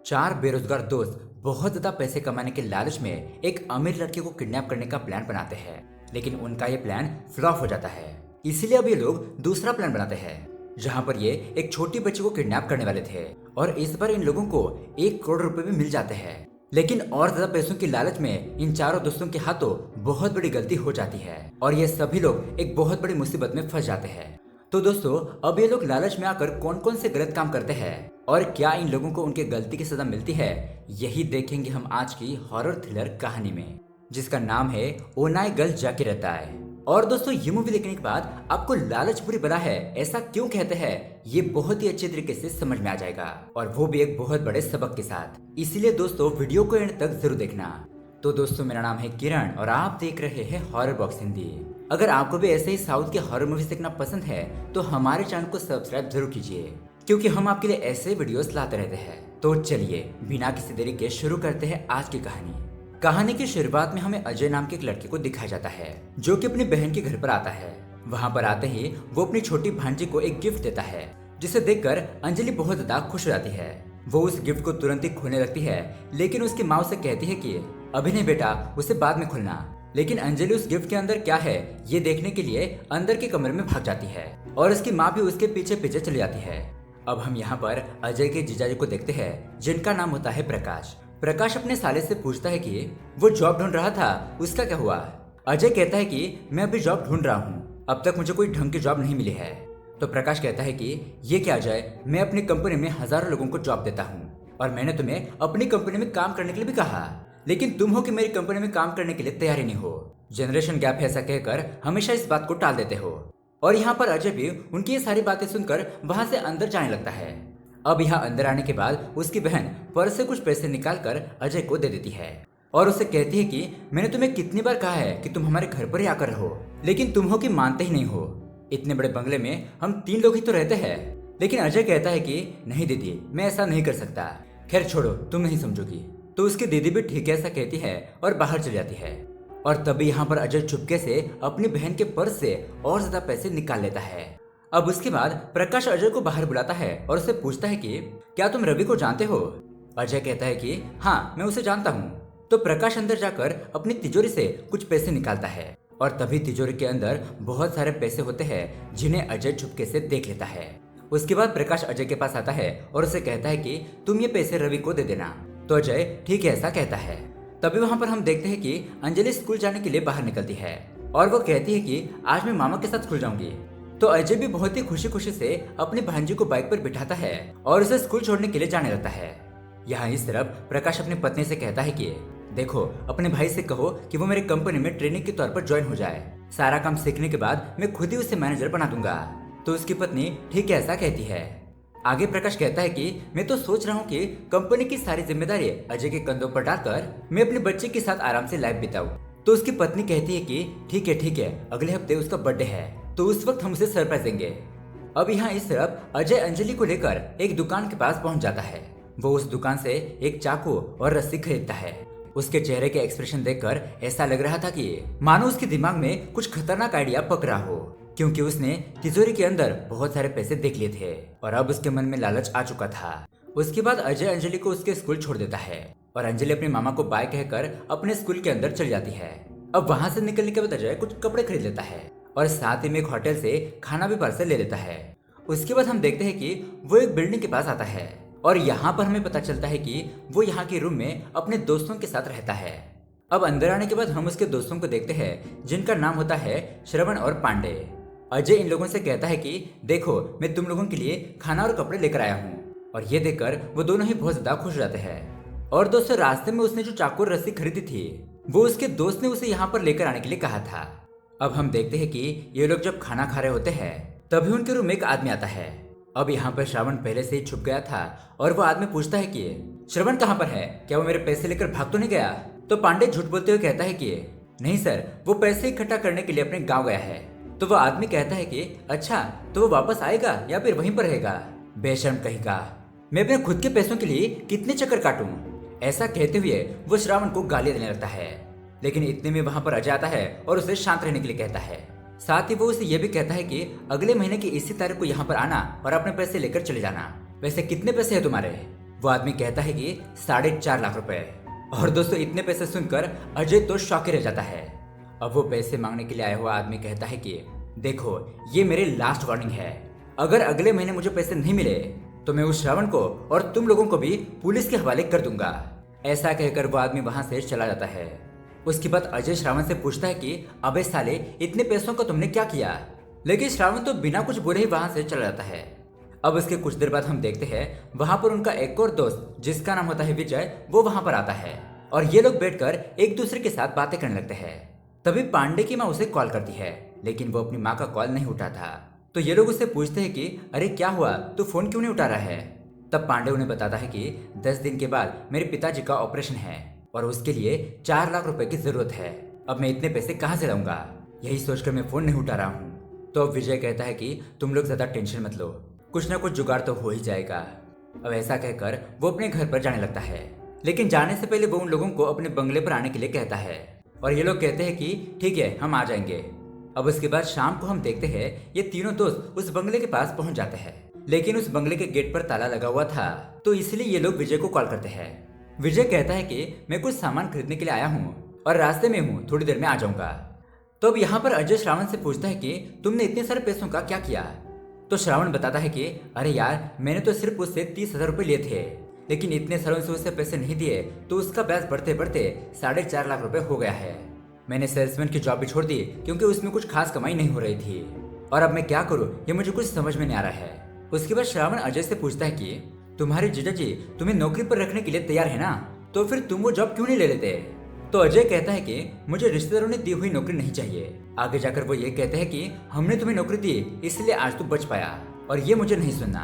चार बेरोजगार दोस्त बहुत ज्यादा पैसे कमाने के लालच में एक अमीर लड़के को किडनैप करने का प्लान बनाते हैं, लेकिन उनका ये प्लान फ्लॉप हो जाता है। इसीलिए अब ये लोग दूसरा प्लान बनाते हैं, जहां पर ये एक छोटी बच्ची को किडनैप करने वाले थे और इस बार इन लोगों को 1 करोड़ रुपए भी मिल जाते हैं। लेकिन और ज्यादा पैसों की लालच में इन चारों दोस्तों के हाथों बहुत बड़ी गलती हो जाती है और ये सभी लोग एक बहुत बड़ी मुसीबत में फंस जाते हैं। तो दोस्तों, अब ये लोग लालच में आकर कौन कौन से गलत काम करते हैं और क्या इन लोगों को उनके गलती की सजा मिलती है, यही देखेंगे हम आज की हॉरर थ्रिलर कहानी में, जिसका नाम है ओनाई गर्ल जाके रहता है। और दोस्तों, ये मूवी देखने के बाद आपको लालच बुरी बला है ऐसा क्यों कहते हैं, ये बहुत ही अच्छे तरीके से समझ में आ जाएगा, और वो भी एक बहुत बड़े सबक के साथ। इसीलिए दोस्तों, वीडियो को एंड तक जरूर देखना। तो दोस्तों, मेरा नाम है किरण और आप देख रहे हैं हॉरर बॉक्स हिंदी। अगर आपको भी ऐसे ही साउथ के हॉरर मूवीज देखना पसंद है तो हमारे चैनल को सब्सक्राइब जरूर कीजिए, क्योंकि हम आपके लिए ऐसे वीडियोस लाते रहते हैं। तो चलिए बिना किसी देरी के शुरू करते हैं आज की कहानी। कहानी की शुरुआत में हमें अजय नाम के एक लड़के को दिखाया जाता है, जो कि अपनी बहन के घर पर आता है। वहाँ पर आते ही वो अपनी छोटी भांजी को एक गिफ्ट देता है, जिसे देखकर अंजलि बहुत ज्यादा खुश हो जाती है। वो उस गिफ्ट को तुरंत ही खोलने लगती है, लेकिन उसकी माँ उसे कहती है कि अभी नहीं बेटा, उसे बाद में खोलना। लेकिन अंजलि उस गिफ्ट के अंदर क्या है ये देखने के लिए अंदर के कमरे में भाग जाती है और उसकी माँ भी उसके पीछे पीछे चली जाती है। अब हम यहाँ पर अजय के जीजाजी को देखते हैं, जिनका नाम होता है प्रकाश। प्रकाश अपने साले से पूछता है कि वो जॉब ढूंढ रहा था, उसका क्या हुआ। अजय कहता है कि मैं अभी जॉब ढूंढ रहा हूँ, अब तक मुझे कोई ढंग की जॉब नहीं मिली है। तो प्रकाश कहता है कि ये क्या अजय, मैं अपनी कंपनी में हजारों लोगों को जॉब देता हूँ और मैंने तुम्हें अपनी कंपनी में काम करने के लिए भी कहा, लेकिन तुम हो कि मेरी कंपनी में काम करने के लिए तैयार ही नहीं हो। जनरेशन गैप है ऐसा कहकर हमेशा इस बात को टाल देते हो। और यहाँ पर अजय भी उनकी ये सारी बातें सुनकर वहां से अंदर जाने लगता है। अब यहाँ अंदर आने के बाद उसकी बहन पर्स से कुछ पैसे निकालकर अजय को दे देती है और उसे कहती है कि मैंने तुम्हें कितनी बार कहा है कि तुम हमारे घर पर ही आकर रहो, लेकिन तुम हो कि मानते ही नहीं हो। इतने बड़े बंगले में हम 3 लोग ही तो रहते हैं। लेकिन अजय कहता है कि नहीं दीदी, मैं ऐसा नहीं कर सकता। खैर छोड़ो, तुम नहीं समझोगी। तो उसकी दीदी भी ठीक ऐसा कहती है और बाहर चली जाती है। और तभी यहाँ पर अजय चुपके से अपनी बहन के पर्स से और ज्यादा पैसे निकाल लेता है। अब उसके बाद प्रकाश अजय को बाहर बुलाता है और उससे पूछता है कि क्या तुम रवि को जानते हो। अजय कहता है कि हाँ, मैं उसे जानता हूँ। तो प्रकाश अंदर जाकर अपनी तिजोरी से कुछ पैसे निकालता है और तभी तिजोरी के अंदर बहुत सारे पैसे होते हैं, जिन्हें अजय चुपके से देख लेता है। उसके बाद प्रकाश अजय के पास आता है और उसे कहता है कि तुम ये पैसे रवि को दे देना। तो अजय ठीक है ऐसा कहता है। तभी वहाँ पर हम देखते हैं कि अंजलि स्कूल जाने के लिए बाहर निकलती है और वो कहती है कि आज मैं मामा के साथ स्कूल जाऊंगी। तो अजय भी बहुत ही खुशी खुशी से अपनी भांजी को बाइक पर बिठाता है और उसे स्कूल छोड़ने के लिए जाने लगता है। यहाँ इस तरफ प्रकाश अपनी पत्नी से कहता है कि देखो, अपने भाई से कहो कि वो मेरी कंपनी में ट्रेनिंग के तौर पर ज्वाइन हो जाए। सारा काम सीखने के बाद मैं खुद ही उसे मैनेजर बना दूंगा। तो उसकी पत्नी ठीक है ऐसा कहती है। आगे प्रकाश कहता है कि मैं तो सोच रहा हूँ कि कंपनी की सारी जिम्मेदारी अजय के कंधों पर डालकर मैं अपने बच्चे के साथ आराम से लाइफ बिताऊं। तो उसकी पत्नी कहती है कि ठीक है, अगले हफ्ते उसका बर्थडे है, तो उस वक्त हम उसे सरप्राइज देंगे। अब यहाँ इस तरफ अजय अंजलि को लेकर एक दुकान के पास पहुंच जाता है। वो उस दुकान से एक चाकू और रस्सी खरीदता है। उसके चेहरे के एक्सप्रेशन देखकर ऐसा लग रहा था कि मानो उसके दिमाग में कुछ खतरनाक आइडिया पक रहा हो, क्योंकि उसने तिजोरी के अंदर बहुत सारे पैसे देख लिए थे और अब उसके मन में लालच आ चुका था। उसके बाद अजय अंजलि को उसके स्कूल छोड़ देता है और अंजलि अपनी मामा को बाय कहकर अपने स्कूल के अंदर चली जाती है। अब वहां से निकलने के बाद अजय कुछ कपड़े खरीद लेता है और साथ ही में एक होटल से खाना भी पार्सल ले लेता है। उसके बाद हम देखते हैं कि वो एक बिल्डिंग के पास आता है और यहाँ पर हमें पता चलता है कि वो यहाँ के रूम में अपने दोस्तों के साथ रहता है। अब अंदर आने के बाद हम उसके दोस्तों को देखते हैं, जिनका नाम होता है श्रवण और पांडे। अजय इन लोगों से कहता है कि देखो, मैं तुम लोगों के लिए खाना और कपड़े लेकर आया हूँ। और ये देखकर वो दोनों ही बहुत ज्यादा खुश हो जाते हैं। और दोस्तों, रास्ते में उसने जो चाकू और रस्सी खरीदी थी वो उसके दोस्त ने उसे यहाँ पर लेकर आने के लिए कहा था। अब हम देखते हैं कि ये लोग जब खाना खा रहे होते हैं तभी उनके रूम में एक आदमी आता है। अब यहाँ पर श्रावण पहले से ही छुप गया था और वो आदमी पूछता है कि श्रवण कहाँ पर है, क्या वो मेरे पैसे लेकर भाग तो नहीं गया। तो पांडे झूठ बोलते हुए कहता है कि नहीं सर, वो पैसे इकट्ठा करने के लिए अपने गाँव गया है। तो वो आदमी कहता है कि अच्छा, तो वो वापस आएगा या फिर वहीं पर रहेगा। बेशर्म कहेगा, मैं अपने खुद के पैसों के लिए कितने चक्कर काटूं। ऐसा कहते हुए वो श्रावण को गालियां देने लगता है। लेकिन इतने में वहां पर अजय आता है और उसे शांत रहने के लिए कहता है। साथ ही वो उसे ये भी कहता है कि अगले महीने की इसी तारीख को यहाँ पर आना और अपने पैसे लेकर चले जाना। वैसे कितने पैसे है तुम्हारे। वो आदमी कहता है कि 4.5 लाख रुपए। और दोस्तों इतने पैसे सुनकर अजय तो शॉक ही रह जाता है। अब वो पैसे मांगने के लिए आया हुआ आदमी कहता है कि देखो, ये मेरी लास्ट वार्निंग है, अगर अगले महीने मुझे पैसे नहीं मिले तो मैं उस श्रावण को और तुम लोगों को भी पुलिस के हवाले कर दूंगा। ऐसा कहकर वो आदमी वहां से चला जाता है। उसके बाद अजय श्रावण से पूछता है कि अबे साले, इतने पैसों का तुमने क्या किया? लेकिन श्रावण तो बिना कुछ बोले ही वहां से चला जाता है। अब उसके कुछ देर बाद हम देखते हैं वहां पर उनका एक और दोस्त जिसका नाम होता है विजय, वो वहां पर आता है और ये लोग बैठकर एक दूसरे के साथ बातें करने लगते हैं। तभी पांडे की माँ उसे कॉल करती है, लेकिन वो अपनी माँ का कॉल नहीं उठाता। तो ये लोग उससे पूछते हैं कि अरे क्या हुआ, तू फोन क्यों नहीं उठा रहा है? तब पांडे उन्हें बताता है कि 10 दिन के बाद मेरे पिताजी का ऑपरेशन है और उसके लिए 4 लाख रुपए की जरूरत है। अब मैं इतने पैसे कहाँ से लाऊंगा? यही सोचकर मैं फोन नहीं उठा रहा हूँ। तो अब विजय कहता है कि तुम लोग ज्यादा टेंशन मत लो, कुछ ना कुछ जुगाड़ तो हो ही जाएगा। अब ऐसा कहकर वो अपने घर पर जाने लगता है, लेकिन जाने से पहले वो उन लोगों को अपने बंगले पर आने के लिए कहता है और ये लोग कहते हैं कि ठीक है, हम आ जाएंगे। अब उसके बाद शाम को हम देखते हैं ये तीनों दोस्त उस बंगले के पास पहुंच जाते हैं, लेकिन उस बंगले के गेट पर ताला लगा हुआ था, तो इसलिए ये लोग विजय को कॉल करते हैं। विजय कहता है कि मैं कुछ सामान खरीदने के लिए आया हूँ और रास्ते में हूँ, थोड़ी देर में आ जाऊंगा। तो अब यहाँ पर अजय श्रावण से पूछता है कि तुमने इतने सारे पैसों का क्या किया? तो श्रावण बताता है कि अरे यार, मैंने तो सिर्फ उससे 30,000 रुपए लिए थे, लेकिन इतने सालों से उसे पैसे नहीं दिए तो उसका ब्याज बढ़ते बढ़ते 4.5 लाख रुपए हो गया है। मैंने सेल्समैन की जॉब भी छोड़ दी क्योंकि उसमें कुछ खास कमाई नहीं हो रही थी, और अब मैं क्या करूं ये मुझे कुछ समझ में नहीं आ रहा है। उसके बाद श्रावण अजय से पूछता है कि तुम्हारे जीजा जी तुम्हें नौकरी पर रखने के लिए तैयार है ना, तो फिर तुम वो जॉब क्यों नहीं ले लेते? तो अजय कहता है कि मुझे रिश्तेदारों ने दी हुई नौकरी नहीं चाहिए। आगे जाकर वो ये कहते हैं कि हमने तुम्हें नौकरी दी इसलिए आज तू बच पाया, और ये मुझे नहीं सुनना।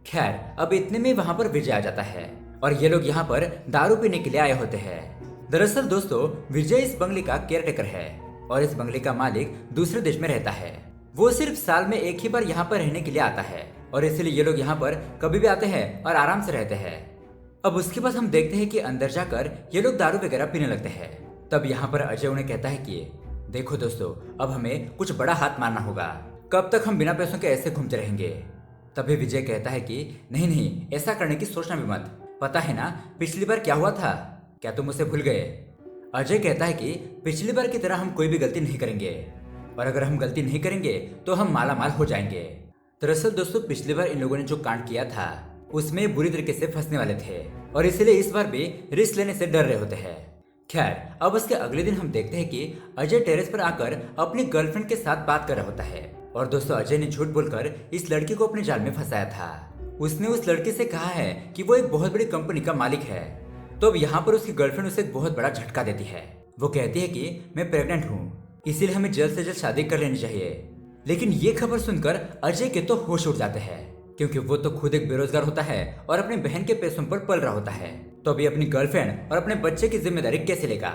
खैर, अब इतने में वहाँ पर विजय आ जाता है और ये लोग यहाँ पर दारू पीने के लिए आए होते हैं। दरअसल दोस्तों, विजय इस बंगले का केयरटेकर है और इस बंगले का मालिक दूसरे देश में रहता है। वो सिर्फ साल में एक ही बार यहाँ पर रहने के लिए आता है और इसलिए ये लोग यहाँ पर कभी भी आते हैं और आराम से रहते हैं। अब उसके बाद हम देखते हैं कि अंदर जाकर ये लोग दारू वगैरह पीने लगते हैं। तब यहाँ पर अजय उन्हें कहता है कि देखो दोस्तों, अब हमें कुछ बड़ा हाथ मारना होगा, कब तक हम बिना पैसों के ऐसे घूमते रहेंगे? तभी विजय कहता है कि नहीं नहीं, ऐसा करने की सोचना भी मत, पता है ना पिछली बार क्या हुआ था, क्या तुम उसे भूल गए? अजय कहता है कि पिछली बार की तरह हम कोई भी गलती नहीं करेंगे, और अगर हम गलती नहीं करेंगे तो हम माला माल हो जाएंगे। दरअसल दोस्तों, पिछली बार इन लोगों ने जो कांड किया था उसमें बुरी तरीके से फंसने वाले थे और इसलिए इस बार भी रिस्क लेने से डर रहे होते हैं। खैर, अब उसके अगले दिन हम देखते हैं कि अजय टेरेस पर आकर अपनी गर्लफ्रेंड के साथ बात कर रहा होता है। और दोस्तों, अजय ने झूठ बोलकर इस लड़की को अपने जाल में फंसाया था। उसने उस लड़के से कहा है कि वो एक बहुत बड़ी कंपनी का मालिक है। तो अब यहाँ पर उसकी गर्लफ्रेंड उसे एक बहुत बड़ा झटका देती है। वो कहती है कि मैं प्रेग्नेंट हूँ, इसीलिए हमें जल्द से जल्द शादी कर लेनी चाहिए। लेकिन ये खबर सुनकर अजय के तो होश उड़ जाते हैं, क्योंकि वो तो खुद एक बेरोजगार होता है और अपने बहन के पैसों पर पल रहा होता है, तो अभी अपनी गर्लफ्रेंड और अपने बच्चे की जिम्मेदारी कैसे लेगा?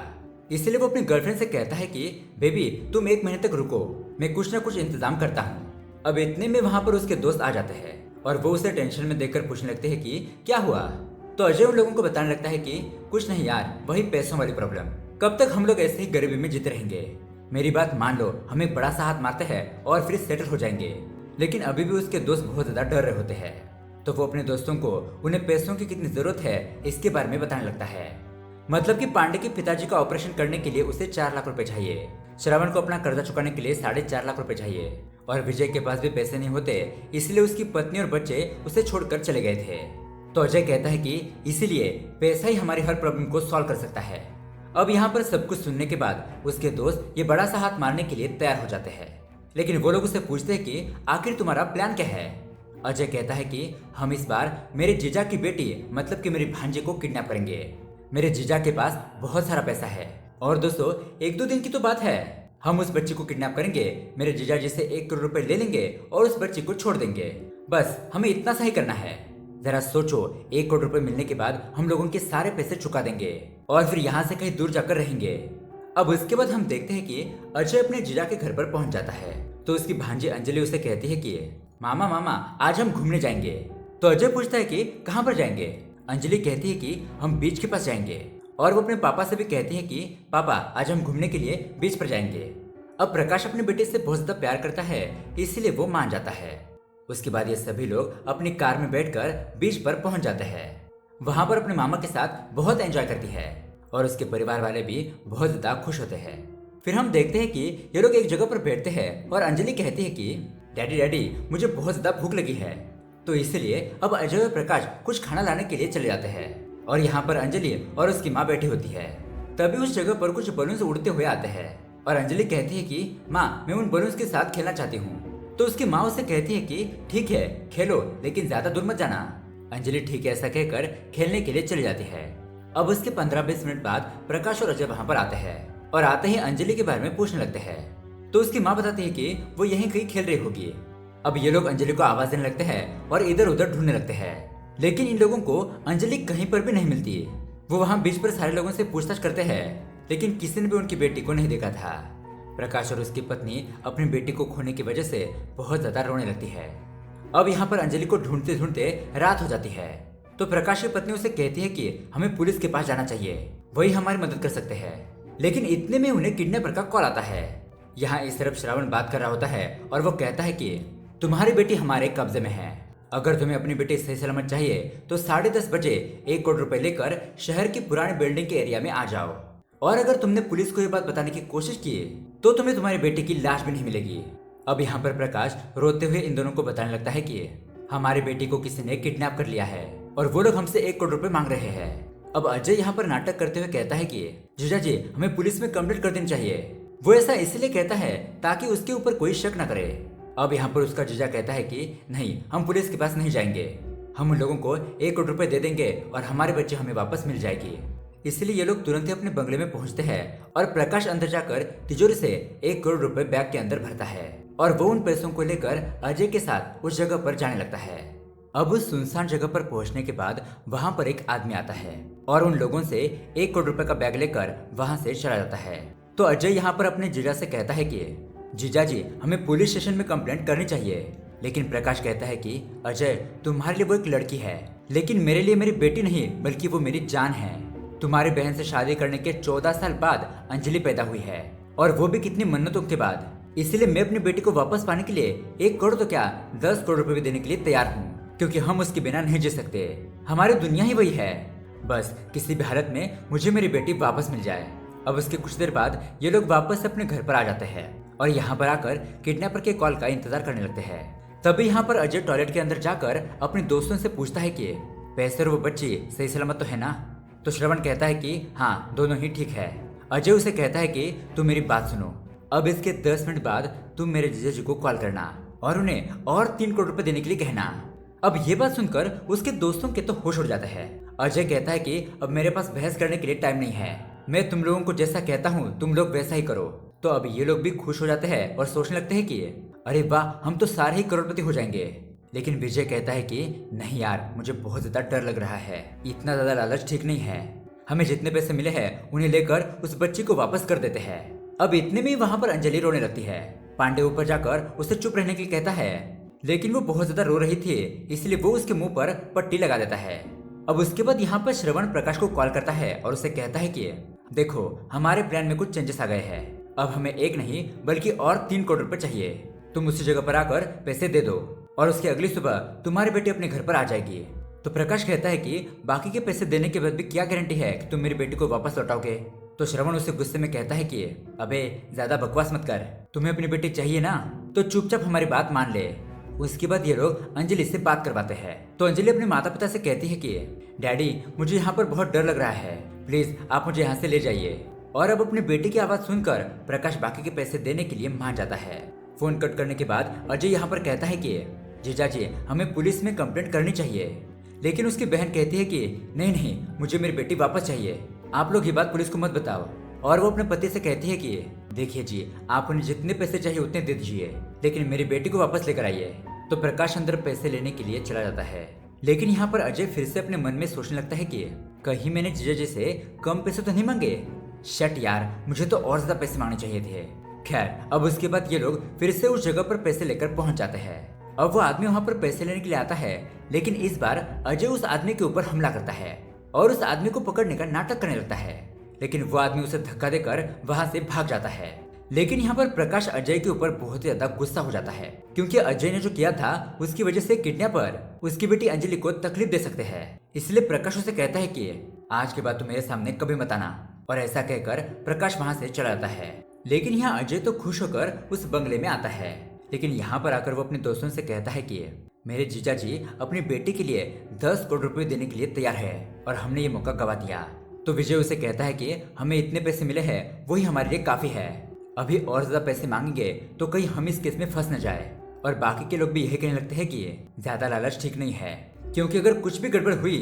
इसलिए वो अपनी गर्लफ्रेंड से कहता है कि बेबी तुम 1 महीने तक रुको, मैं कुछ ना कुछ इंतजाम करता हूँ। अब इतने में वहाँ पर उसके दोस्त आ जाते हैं और वो उसे टेंशन में देखकर पूछने लगते हैं कि क्या हुआ? तो अजय उन लोगों को बताने लगता है कि कुछ नहीं यार, वही पैसों वाली प्रॉब्लम, कब तक हम लोग ऐसे ही गरीबी में जीते रहेंगे? मेरी बात मान लो, हम एक बड़ा सा हाथ मारते हैं और फिर सेटल हो जाएंगे। लेकिन अभी भी उसके दोस्त बहुत ज्यादा डर रहे होते हैं, तो वो अपने दोस्तों को उन्हें पैसों की कितनी जरूरत है इसके बारे में बताने लगता है। मतलब कि पांडे के पिताजी का ऑपरेशन करने के लिए उसे 4 लाख रुपए चाहिए, श्रवण को अपना कर्जा चुकाने के लिए 4.5 लाख रुपए चाहिए, और विजय के पास भी पैसे नहीं होते, इसलिए उसकी पत्नी और बच्चे उसे छोड़कर चले गए थे। तो अजय कहता है कि इसीलिए पैसा ही हमारी हर प्रॉब्लम को सॉल्व कर सकता है। अब यहाँ पर सब कुछ सुनने के बाद उसके दोस्त ये बड़ा सा हाथ मारने के लिए तैयार हो जाते हैं, लेकिन वो लोग उसे पूछते हैं कि आखिर तुम्हारा प्लान क्या है? अजय कहता है कि हम इस बार मेरे जीजा की बेटी मतलब कि मेरी भांजी को किडनैप करेंगे। मेरे जीजा के पास बहुत सारा पैसा है, और दोस्तों 1-2 दिन की तो बात है, हम उस बच्ची को किडनैप करेंगे, मेरे जीजा जी से 1 करोड़ रुपए ले लेंगे और उस बच्ची को छोड़ देंगे। बस हमें इतना सा ही करना है। जरा सोचो, 1 करोड़ रुपए मिलने के बाद हम लोगों के सारे पैसे चुका देंगे और फिर यहाँ से कहीं दूर जाकर रहेंगे। अब उसके बाद हम देखते हैं कि अजय अपने जीजा के घर पर पहुंच जाता है, तो उसकी भांजी अंजलि उसे कहती है कि मामा मामा आज हम घूमने जाएंगे। तो अजय पूछता है कि कहाँ पर जाएंगे? अंजलि कहती है कि हम बीच के पास जाएंगे, और वो अपने पापा से भी कहती है कि पापा आज हम घूमने के लिए बीच पर जाएंगे। अब प्रकाश अपने बेटे से बहुत ज्यादा प्यार करता है, इसलिए वो मान जाता है। उसके बाद ये सभी लोग अपनी कार में बैठकर बीच पर पहुंच जाते हैं। वहाँ पर अपने मामा के साथ बहुत एंजॉय करती है और उसके परिवार वाले भी बहुत ज्यादा खुश होते हैं। फिर हम देखते हैं कि ये लोग एक जगह पर बैठते हैं और अंजलि कहती है कि डैडी डैडी मुझे बहुत ज्यादा भूख लगी है। तो इसलिए अब अजय और प्रकाश कुछ खाना लाने के लिए चले जाते हैं और यहाँ पर अंजलि और उसकी माँ बैठी होती है। तभी उस जगह पर कुछ बलून्स उड़ते हुए आते हैं और अंजलि कहती है कि माँ मैं उन बलून्स के साथ खेलना चाहती हूँ। तो उसकी माँ उससे कहती है कि ठीक है खेलो, लेकिन ज्यादा दूर मत जाना। अंजलि ठीक है ऐसा कहकर खेलने के लिए चली जाती है। अब उसके 15-20 मिनट बाद प्रकाश और अजय वहाँ पर आते हैं और आते ही अंजलि के बारे में पूछने लगते हैं। तो उसकी माँ बताती है कि वो यहीं कहीं खेल रही होगी। अब ये लोग अंजलि को आवाज देने लगते हैं और इधर उधर ढूंढने लगते हैं, लेकिन इन लोगों को अंजलि कहीं पर भी नहीं मिलती। वो वहाँ बीच पर सारे लोगों से पूछताछ करते हैं, लेकिन किसी ने भी उनकी बेटी को नहीं देखा था। प्रकाश और उसकी पत्नी अपनी बेटी को खोने की वजह से बहुत ज्यादा रोने लगती है। अब यहाँ पर अंजलि को ढूंढते ढूंढते रात हो जाती है। तो प्रकाश की पत्नी उसे कहती है कि हमें पुलिस के पास जाना चाहिए, वही हमारी मदद कर सकते हैं। लेकिन इतने में उन्हें किडनैपर का कॉल आता है। यहाँ इस तरफ श्रावण बात कर रहा होता है और वो कहता है कि तुम्हारी बेटी हमारे कब्जे में है। अगर तुम्हें अपनी बेटी सही सलामत चाहिए तो 10:30 बजे 1 करोड़ रुपए लेकर शहर की पुरानी बिल्डिंग के एरिया में आ जाओ। और अगर तुमने पुलिस को ये बात बताने की कोशिश की तो तुम्हें तुम्हारी बेटी की लाश भी नहीं मिलेगी। अब यहाँ पर प्रकाश रोते हुए इन दोनों को बताने लगता है कि हमारी बेटी को किसी ने किडनैप कर लिया है और वो लोग हमसे 1 करोड़ रुपए मांग रहे हैं। अब अजय यहाँ पर नाटक करते हुए कहता है कि जीजा जी हमें पुलिस में कंप्लेंट कर देनी चाहिए। वो ऐसा इसलिए कहता है ताकि उसके ऊपर कोई शक न करे। अब यहाँ पर उसका जीजा कहता है कि नहीं, हम पुलिस के पास नहीं जाएंगे, हम उन लोगों को 1 करोड़ रुपए दे देंगे और हमारे बच्चे हमें वापस मिल जाएगी। इसलिए ये लोग तुरंत ही अपने बंगले में पहुंचते हैं और प्रकाश अंदर जाकर तिजोरी से 1 करोड़ रुपए बैग के अंदर भरता है और वो उन पैसों को लेकर अजय के साथ उस जगह पर जाने लगता है। अब उस सुनसान जगह पर पहुंचने के बाद वहां पर एक आदमी आता है और उन लोगों से 1 करोड़ रुपए का बैग लेकर वहां से चला जाता है। तो अजय यहाँ पर अपने जीजा से कहता है कि जीजा जी हमें पुलिस स्टेशन में कंप्लेंट करनी चाहिए। लेकिन प्रकाश कहता है कि अजय तुम्हारे लिए वो एक लड़की है, लेकिन मेरे लिए मेरी बेटी नहीं बल्कि वो मेरी जान है। तुम्हारी बहन से शादी करने के 14 साल बाद अंजलि पैदा हुई है और वो भी कितनी मन्नतों के बाद। इसलिए मैं अपनी बेटी को वापस पाने के लिए 1 करोड़ तो क्या 10 करोड़ रुपए भी देने के लिए तैयार हूँ, क्योंकि हम उसके बिना नहीं जी सकते। हमारी दुनिया ही वही है। बस किसी भी हालत में मुझे मेरी बेटी वापस मिल जाए। अब उसके कुछ देर बाद ये लोग वापस अपने घर पर आ जाते हैं और यहाँ पर आकर किडनैपर के कॉल का इंतजार करने लगते हैं। तभी यहाँ पर अजय टॉयलेट के अंदर जाकर अपने दोस्तों से पूछता है कि पैसे और वो बच्ची सही सलामत तो है ना। तो श्रवण कहता है कि हाँ दोनों ही ठीक है। अजय उसे कहता है कि तुम मेरी बात सुनो, अब इसके 10 मिनट बाद तुम मेरे जीजा जी को कॉल करना और उन्हें और 3 करोड़ रुपए देने के लिए कहना। अब ये बात सुनकर उसके दोस्तों के तो होश उड़ जाता है। अजय कहता है कि अब मेरे पास बहस करने के लिए टाइम नहीं है, मैं तुम लोगों को जैसा कहता हूँ तुम लोग वैसा ही करो। तो अब ये लोग भी खुश हो जाते हैं और सोचने लगते हैं कि अरे वाह हम तो सारे ही करोड़पति हो जाएंगे। लेकिन विजय कहता है कि नहीं यार मुझे बहुत ज्यादा डर लग रहा है, इतना ज्यादा लालच ठीक नहीं है। हमें जितने पैसे मिले हैं उन्हें लेकर उस बच्ची को वापस कर देते हैं। अब इतने में वहाँ पर अंजलि रोने लगती है। पांडे ऊपर जाकर उसे चुप रहने के लिए कहता है, लेकिन वो बहुत ज्यादा रो रही थी इसलिए वो उसके मुंह पर पट्टी लगा देता है। अब उसके बाद यहाँ पर श्रवण प्रकाश को कॉल करता है और उसे कहता है कि देखो हमारे प्लान में कुछ चेंजेस आ गए हैं, अब हमें 1 नहीं बल्कि और 3 करोड़ रुपए चाहिए। तुम उसी जगह पर आकर पैसे दे दो और उसकी अगली सुबह तुम्हारी बेटी अपने घर पर आ जाएगी। तो प्रकाश कहता है कि बाकी के पैसे देने के बाद भी क्या गारंटी है कि तुम मेरी बेटी को वापस लौटाओगे। तो श्रवण उसे गुस्से में कहता है कि अबे ज्यादा बकवास मत कर, तुम्हें अपनी बेटी चाहिए ना तो चुपचाप हमारी बात मान ले। उसके बाद ये लोग अंजलि से बात करवाते हैं। तो अंजलि अपने माता पिता से कहती है कि डैडी मुझे यहाँ पर बहुत डर लग रहा है, प्लीज आप मुझे यहाँ से ले जाइए। और अब अपनी बेटी की आवाज सुनकर प्रकाश बाकी के पैसे देने के लिए मान जाता है। फोन कट करने के बाद अजय यहाँ पर कहता है कि जीजा जी हमें पुलिस में कंप्लेंट करनी चाहिए। लेकिन उसकी बहन कहती है कि नहीं नहीं मुझे मेरी बेटी वापस चाहिए, आप लोग ये बात पुलिस को मत बताओ। और वो अपने पति से कहती है कि देखिए जी आप उन्हें जितने पैसे चाहिए उतने दे दीजिए, लेकिन मेरी बेटी को वापस लेकर आइए। तो प्रकाश अंदर पैसे लेने के लिए चला जाता है। लेकिन यहाँ पर अजय फिर से अपने मन में सोचने लगता है कि कहीं मैंने जीजा जी से कम पैसे तो नहीं मांगे। शट यार, मुझे तो और ज्यादा पैसे मांगने चाहिए थे। खैर अब उसके बाद ये लोग फिर से उस जगह पर पैसे लेकर पहुंच जाते हैं। अब वो आदमी वहां पर पैसे लेने के लिए आता है, लेकिन इस बार अजय उस आदमी के ऊपर हमला करता है और उस आदमी को पकड़ने का नाटक करने लगता है। लेकिन वो आदमी उसे धक्का देकर वहां से भाग जाता है। लेकिन यहाँ पर प्रकाश अजय के ऊपर बहुत ही ज्यादा गुस्सा हो जाता है, क्योंकि अजय ने जो किया था उसकी वजह से किडनैपर उसकी बेटी अंजलि को तकलीफ दे सकते हैं। इसलिए प्रकाश उसे कहता है कि आज के बाद तो मेरे सामने कभी मत आना, और ऐसा कहकर प्रकाश वहाँ से चला जाता है। लेकिन यहाँ अजय तो खुश होकर उस बंगले में आता है, लेकिन यहाँ पर आकर वो अपने दोस्तों से कहता है कि मेरे जीजा जी अपनी बेटी के लिए 10 करोड़ रुपए देने के लिए तैयार है और हमने ये मौका गवा दिया। तो विजय उसे कहता है कि हमें इतने पैसे मिले हैं वही हमारे लिए काफी है, अभी और ज्यादा पैसे मांगेंगे तो कहीं हम इस केस में फंस न जाए। और बाकी के लोग भी यही कहने लगते हैं कि ज्यादा लालच ठीक नहीं है, क्योंकि अगर कुछ भी गड़बड़ हुई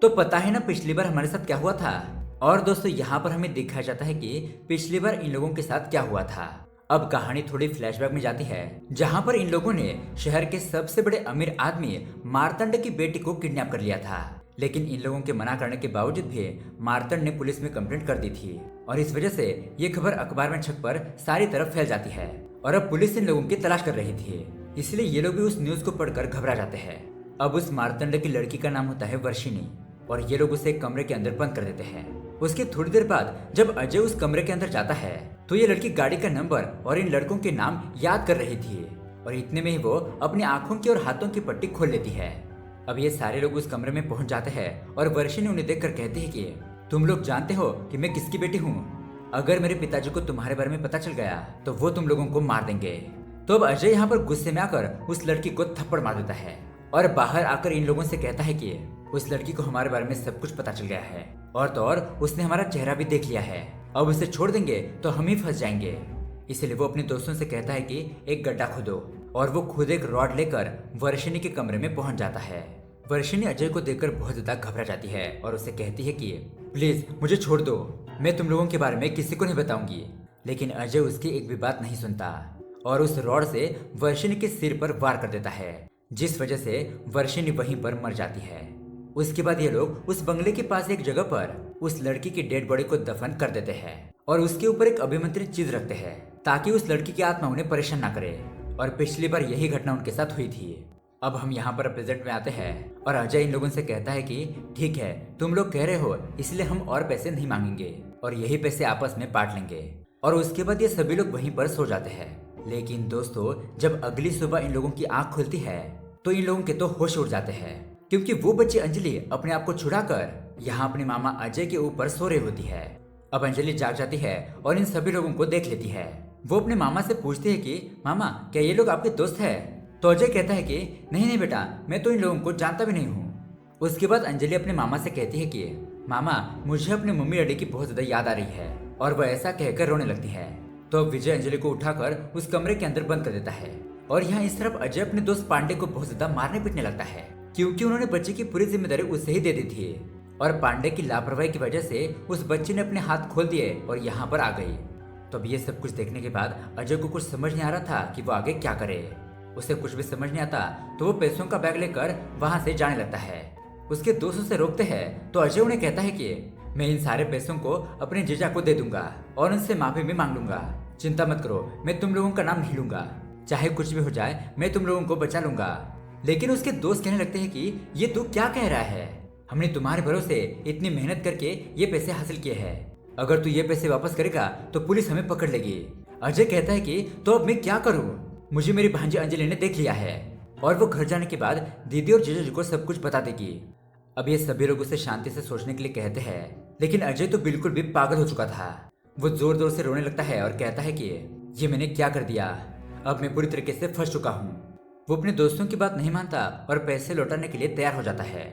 तो पता है ना पिछली बार हमारे साथ क्या हुआ था। और दोस्तों यहाँ पर हमें दिखाया जाता है कि पिछली बार इन लोगों के साथ क्या हुआ था। अब कहानी थोड़ी फ्लैशबैक में जाती है, जहाँ पर इन लोगों ने शहर के सबसे बड़े अमीर आदमी मार्तंड की बेटी को किडनैप कर लिया था। लेकिन इन लोगों के मना करने के बावजूद भी मार्तंड ने पुलिस में कंप्लेंट कर दी थी, और इस वजह से ये खबर अखबार में छपकर सारी तरफ फैल जाती है और अब पुलिस इन लोगों की तलाश कर रही थी। इसलिए ये लोग भी उस न्यूज को पढ़कर घबरा जाते हैं। अब उस मार्तंड की लड़की का नाम होता है वर्षिनी, और ये लोग उसे एक कमरे के अंदर बंद कर देते हैं। उसके थोड़ी देर बाद जब अजय उस कमरे के अंदर जाता है तो ये लड़की गाड़ी का नंबर और इन लड़कों के नाम याद कर रही थी, और इतने में ही वो अपनी आंखों की और हाथों की पट्टी खोल लेती है। अब ये सारे लोग उस कमरे में पहुंच जाते हैं और वर्षिनी उन्हें देखकर कहती है कि तुम लोग जानते हो कि मैं किसकी बेटी हूँ, अगर मेरे पिताजी को तुम्हारे बारे में पता चल गया तो वो तुम लोगों को मार देंगे। तो अब अजय यहाँ पर गुस्से में आकर उस लड़की को थप्पड़ मार देता है और बाहर आकर इन लोगों से कहता है कि उस लड़की को हमारे बारे में सब कुछ पता चल गया है, और तो और उसने हमारा चेहरा भी देख लिया है, अब उसे छोड़ देंगे तो हम ही फंस जाएंगे। इसलिए वो अपने दोस्तों से कहता है कि एक गड्ढा खोदो, और वो खुद एक रॉड लेकर वर्षिनी के कमरे में पहुंच जाता है। वर्षिनी अजय को देखकर बहुत ज्यादा घबरा जाती है और उसे कहती है कि प्लीज मुझे छोड़ दो, मैं तुम लोगों के बारे में किसी को नहीं बताऊंगी। लेकिन अजय उसकी एक भी बात नहीं सुनता और उस रॉड से वर्षिनी के सिर पर वार कर देता है, जिस वजह से वर्षिनी वहीं पर मर जाती है। उसके बाद ये लोग उस बंगले के पास एक जगह पर उस लड़की की डेड बॉडी को दफन कर देते हैं और उसके ऊपर एक अभिमंत्रित चीज रखते हैं ताकि उस लड़की की आत्मा उन्हें परेशान ना करे। और पिछली बार यही घटना उनके साथ हुई थी। अब हम यहाँ पर प्रेजेंट में आते हैं और अजय इन लोगों से कहता है कि ठीक है, तुम लोग कह रहे हो इसलिए हम और पैसे नहीं मांगेंगे और यही पैसे आपस में बांट लेंगे। और उसके बाद ये सभी लोग वहीं पर सो जाते हैं। लेकिन दोस्तों जब अगली सुबह इन लोगों की आंख खुलती है तो इन लोगों के तो होश उड़ जाते हैं, क्योंकि वो बच्ची अंजलि अपने आप को छुड़ाकर यहाँ अपने मामा अजय के ऊपर सो रही होती है। अब अंजलि जाग जाती है और इन सभी लोगों को देख लेती है। वो अपने मामा से पूछती है कि मामा क्या ये लोग आपके दोस्त है? तो अजय कहता है कि नहीं नहीं बेटा, मैं तो इन लोगों को जानता भी नहीं हूँ। उसके बाद अंजलि अपने मामा से कहती है कि मामा मुझे अपने मम्मी डैडी की बहुत ज्यादा याद आ रही है, और वह ऐसा कहकर रोने लगती है। तो अब विजय अंजलि को उठाकर उस कमरे के अंदर बंद कर देता है। और यहाँ इस तरफ अजय अपने दोस्त पांडे को बहुत ज्यादा मारने पीटने लगता है, क्योंकि उन्होंने बच्चे की पूरी जिम्मेदारी उसे ही दे दी थी। और पांडे की लापरवाही की वजह से उस बच्चे ने अपने हाथ खोल दिए और यहाँ पर आ गई। तो अब ये सब कुछ देखने के बाद अजय को कुछ समझ नहीं आ रहा था कि वो आगे क्या करे। उसे कुछ भी समझ नहीं आता तो वो पैसों का बैग लेकर वहां से जाने लगता है। उसके दोस्त उसे रोकते हैं तो अजय उन्हें कहता है कि मैं इन सारे पैसों को अपने जीजा को दे दूंगा और उनसे माफी भी मांग लूंगा, चिंता मत करो, मैं तुम लोगों का नाम नहीं लूंगा, चाहे कुछ भी हो जाए मैं तुम लोगों को बचा लूंगा। लेकिन उसके दोस्त कहने लगते हैं कि ये तू क्या कह रहा है, हमने तुम्हारे भरोसे इतनी मेहनत करके ये पैसे हासिल किए हैं, अगर तू ये पैसे वापस करेगा तो पुलिस हमें पकड़ लेगी। अजय कहता है कि तो अब मैं क्या करूं, मुझे मेरी भांजी अंजलि ने देख लिया है और वो घर जाने के बाद दीदी और जीजा जी को सब कुछ बता देगी। अब ये सभी लोग उसे शांति से सोचने के लिए कहते हैं, लेकिन अजय तो बिल्कुल भी पागल हो चुका था। वो जोर जोर से रोने लगता है और कहता है कि ये मैंने क्या कर दिया, अब मैं पूरी तरीके से फंस चुका हूँ। वो अपने दोस्तों की बात नहीं मानता और पैसे लौटाने के लिए तैयार हो जाता है।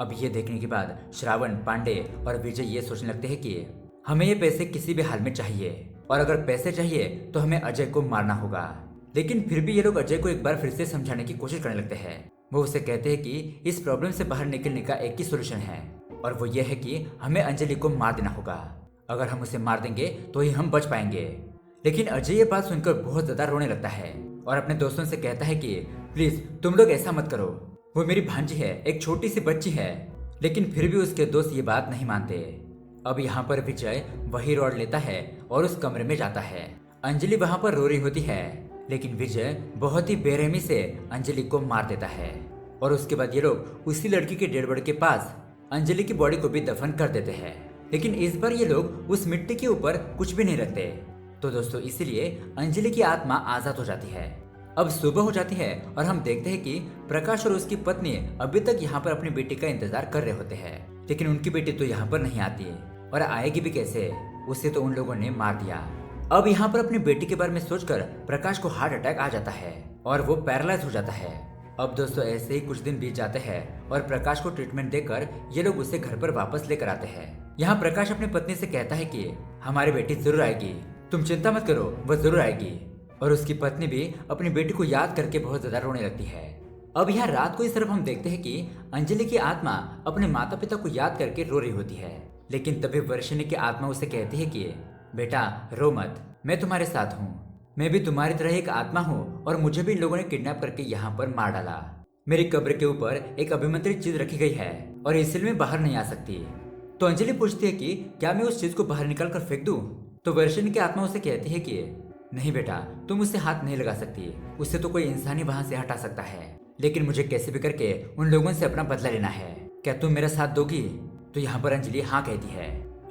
अब ये देखने के बाद श्रावण, पांडे और विजय ये सोचने लगते हैं कि हमें ये पैसे किसी भी हाल में चाहिए, और अगर पैसे चाहिए तो हमें अजय को मारना होगा। लेकिन फिर भी ये लोग अजय को एक बार फिर से समझाने की कोशिश करने लगते हैं। वो उसे कहते हैं कि इस प्रॉब्लम से बाहर निकलने का एक ही सोल्यूशन है, और वो ये है कि हमें अंजलि को मार देना होगा। अगर हम उसे मार देंगे तो ही हम बच पाएंगे। लेकिन अजय ये बात सुनकर बहुत ज्यादा रोने लगता है और अपने दोस्तों से कहता है कि प्लीज तुम लोग ऐसा मत करो, वो मेरी भांजी है, एक छोटी सी बच्ची है। लेकिन फिर भी उसके दोस्त ये बात नहीं मानते। अब यहाँ पर विजय वही रॉड लेता है और उस कमरे में जाता है। अंजलि वहां पर रो रही होती है, लेकिन विजय बहुत ही बेरहमी से अंजलि को मार देता है। और उसके बाद ये लोग उसी लड़की के डेड बॉडी के पास अंजलि की बॉडी को भी दफन कर देते हैं। लेकिन इस बार ये लोग उस मिट्टी के ऊपर कुछ भी नहीं रखते, तो दोस्तों इसीलिए अंजलि की आत्मा आजाद हो जाती है। अब सुबह हो जाती है और हम देखते हैं कि प्रकाश और उसकी पत्नी अभी तक यहाँ पर अपनी बेटी का इंतजार कर रहे होते हैं, लेकिन उनकी बेटी तो यहाँ पर नहीं आती और आएगी भी कैसे, उसे तो उन लोगों ने मार दिया। अब यहाँ पर अपनी बेटी के बारे में सोचकर प्रकाश को हार्ट अटैक आ जाता है और वो पैरालाइज हो जाता है। अब दोस्तों ऐसे ही कुछ दिन बीत जाते हैं और प्रकाश को ट्रीटमेंट देकर ये लोग उसे घर पर वापस लेकर आते हैं। यहाँ प्रकाश अपनी पत्नी से कहता है कि हमारी बेटी जरूर आएगी, तुम चिंता मत करो, वो जरूर आएगी। और उसकी पत्नी भी अपनी बेटी को याद करके बहुत ज्यादा रोने लगती है। अब यहाँ रात को इस तरफ हम देखते हैं कि अंजलि की आत्मा अपने माता पिता को याद करके रो रही होती है, लेकिन तभी वर्षिणी की आत्मा उसे कहती है कि बेटा रो मत, मैं तुम्हारे साथ हूँ, मैं भी तुम्हारी तरह एक आत्मा हूँ और मुझे भी इन लोगों ने किडनैप करके यहाँ पर मार डाला। मेरी कब्र के ऊपर एक अभिमंत्रित चीज रखी गई है और इसलिए मैं बाहर नहीं आ सकती। तो अंजलि पूछती है कि क्या मैं उस चीज को बाहर निकाल कर फेंक दूं? तो वर्षिणी की आत्मा उसे कहती है कि नहीं बेटा, तुम उससे हाथ नहीं लगा सकती, उससे तो कोई इंसान ही वहां से हटा सकता है, लेकिन मुझे कैसे भी करके उन लोगों से अपना बदला लेना है, क्या तुम मेरा साथ दोगी? तो यहाँ पर अंजलि हाँ कहती है।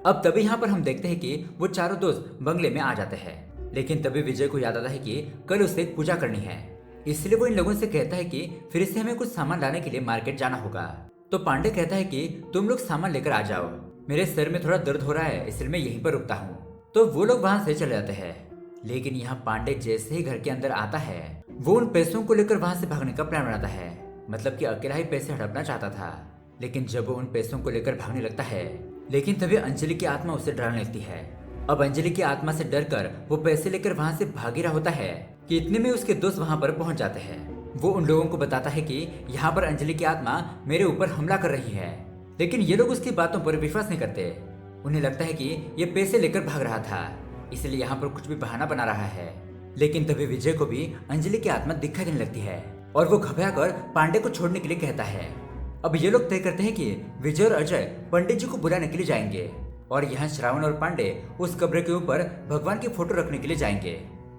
अब तभी यहाँ पर हम देखते हैं कि वो चारों दोस्त बंगले में आ जाते हैं, लेकिन तभी विजय को याद आता है कि कल उसे पूजा करनी है, इसलिए वो इन लोगों से कहता है कि फिर से हमें कुछ सामान लाने के लिए मार्केट जाना होगा। तो पांडे कहता है कि तुम लोग सामान लेकर आ जाओ, मेरे सर में थोड़ा दर्द हो रहा है इसलिए मैं यहीं पर रुकता हूँ। तो वो लोग वहां से चले जाते हैं, लेकिन यहाँ पांडे जैसे ही घर के अंदर आता है वो उन पैसों को लेकर वहां से भागने का प्लान बनाता है, मतलब कि अकेला ही पैसे हड़पना चाहता था। लेकिन जब वो उन पैसों को लेकर भागने लगता है, लेकिन तभी अंजलि की आत्मा उसे डराने लगती है। अब अंजलि की आत्मा से डरकर वो पैसे लेकर वहां से भाग ही रहा होता है कि इतने में उसके दोस्त वहां पर पहुंच जाते हैं। वो उन लोगों को बताता है कि यहाँ पर अंजलि की आत्मा मेरे ऊपर हमला कर रही है, लेकिन ये लोग उसकी बातों पर विश्वास नहीं करते। उन्हें लगता है कि ये पैसे लेकर भाग रहा था, इसलिए यहाँ पर कुछ भी बहाना बना रहा है। लेकिन तभी विजय को भी अंजलि की आत्मा दिखाई देने लगती है और वो घबराकर पांडे को छोड़ने के लिए कहता है। अब ये लोग तय करते हैं कि विजय और अजय पंडित जी को बुलाने के लिए जाएंगे और यहाँ श्रावण और पांडे उस कब्र के ऊपर भगवान की फोटो रखने के लिए जाएंगे।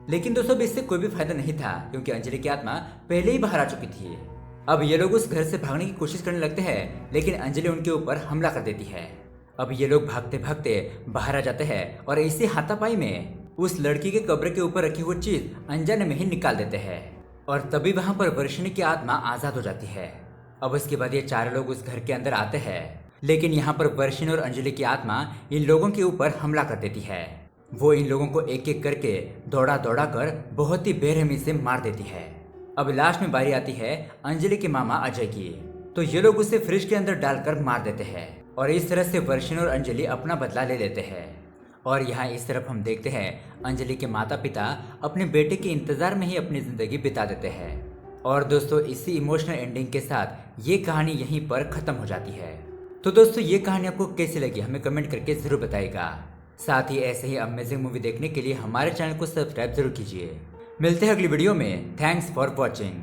लेकिन दोस्तों इससे कोई भी फायदा नहीं था, क्योंकि अंजलि की आत्मा पहले ही बाहर आ चुकी थी। अब ये लोग उस घर से भागने की कोशिश करने लगते हैं, लेकिन अंजलि उनके ऊपर हमला कर देती है। अब ये लोग भागते भागते बाहर आ जाते हैं और इसी हाथापाई में उस लड़की के कब्र के ऊपर रखी हुई चीज अनजाने में ही निकाल देते हैं और तभी वहां पर वर्षिणी की आत्मा आजाद हो जाती है। अब इसके बाद ये चारों लोग उस घर के अंदर आते हैं, लेकिन यहाँ पर वर्षिणी और अंजलि की आत्मा इन लोगों के ऊपर हमला कर देती है। वो इन लोगों को एक एक करके दौड़ा दौड़ा कर बहुत ही बेरहमी से मार देती है। अब लास्ट में बारी आती है अंजलि के मामा अजय की, तो ये लोग उसे फ्रिज के अंदर डालकर मार देते हैं और इस तरह से वर्षिणी और अंजलि अपना बदला ले लेते हैं। और यहाँ इस तरफ हम देखते हैं अंजलि के माता पिता अपने बेटे के इंतजार में ही अपनी जिंदगी बिता देते हैं। और दोस्तों इसी इमोशनल एंडिंग के साथ ये कहानी यहीं पर खत्म हो जाती है। तो दोस्तों ये कहानी आपको कैसी लगी हमें कमेंट करके जरूर बताइएगा। साथ ही ऐसे ही अमेजिंग मूवी देखने के लिए हमारे चैनल को सब्सक्राइब जरूर कीजिए। मिलते हैं अगली वीडियो में। Thanks for watching.